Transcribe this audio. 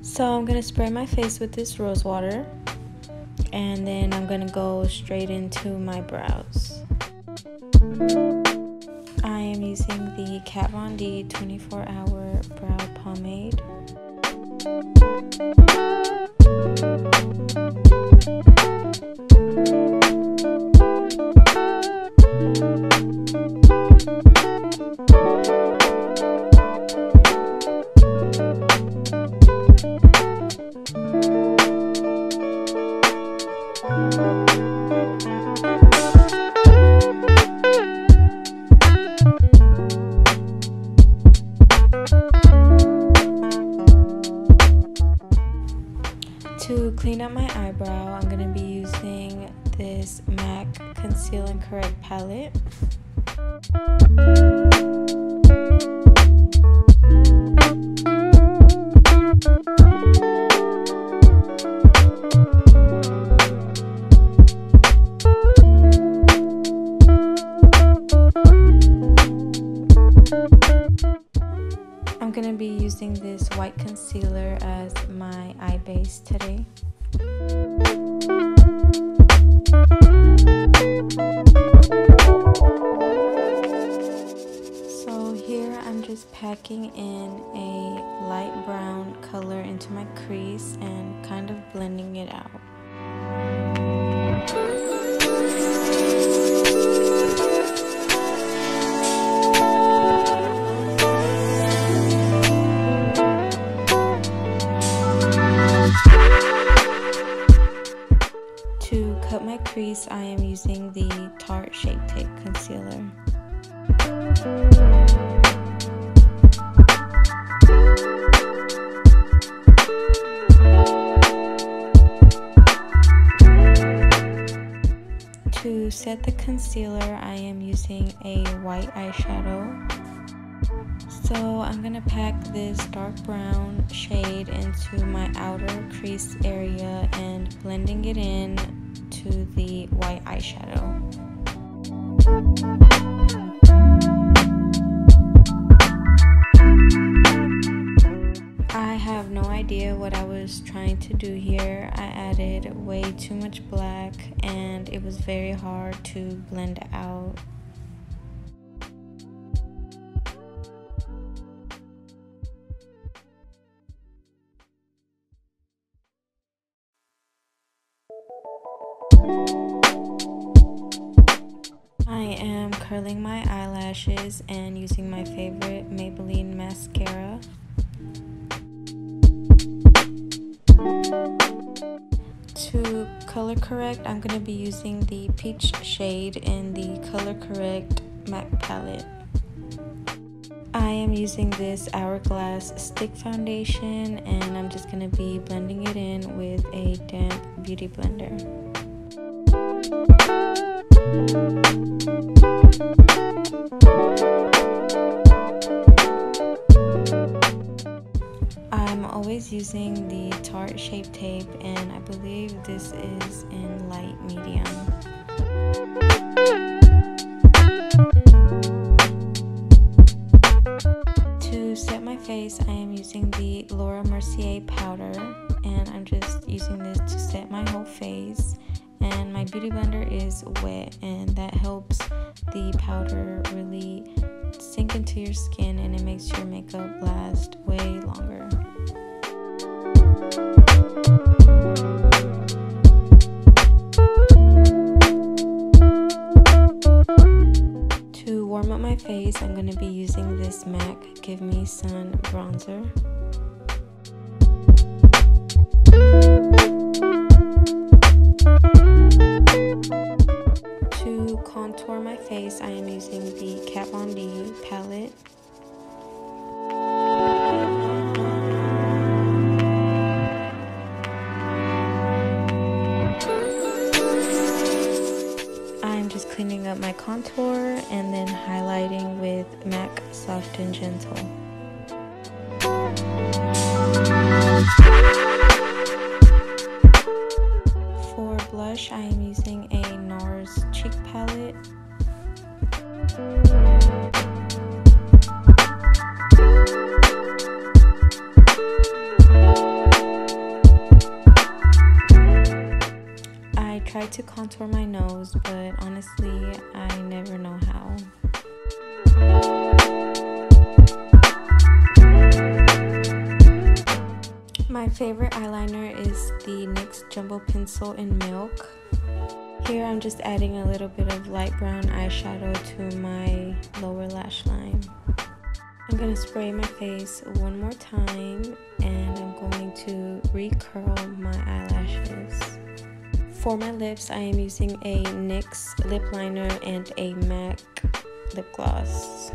So I'm going to spray my face with this rose water, and then I'm going to go straight into my brows. I am using the Kat Von D 24-hour brow pomade. To clean up my eyebrow, I'm going to be using this MAC Conceal and Correct palette. I'm going to be using this white concealer as my eye base today. So here I'm just packing in a light brown color into my crease and kind of blending it out. To cut my crease, I am using the Tarte Shape Tape Concealer. To set the concealer, I am using a white eyeshadow. So I'm going to pack this dark brown shade into my outer crease area and blending it in to the white eyeshadow. I have no idea what I was trying to do here. I added way too much black and it was very hard to blend out. I am curling my eyelashes and using my favorite Maybelline mascara. To color correct, I'm going to be using the peach shade in the Color Correct MAC palette. I am using this Hourglass stick foundation and I'm just going to be blending it in with a damp beauty blender. I'm always using the Tarte Shape Tape and I believe this is in light medium. To set my face, I am using the Laura Mercier powder and I'm just using this to set my whole face. And my beauty blender is wet and that helps the powder really sink into your skin and it makes your makeup last way longer. To warm up my face, I'm going to be using this MAC Give Me Sun bronzer. To contour my face, I am using the Kat Von D palette. I'm just cleaning up my contour and then highlighting with MAC Soft and Gentle. For blush, blush, I am using a NARS cheek palette. I tried to contour my nose, but honestly, I never know how. My favorite eyeliner is the NYX Jumbo Pencil in Milk. Here I'm just adding a little bit of light brown eyeshadow to my lower lash line. I'm going to spray my face one more time and I'm going to recurl my eyelashes. For my lips, I am using a NYX lip liner and a MAC lip gloss.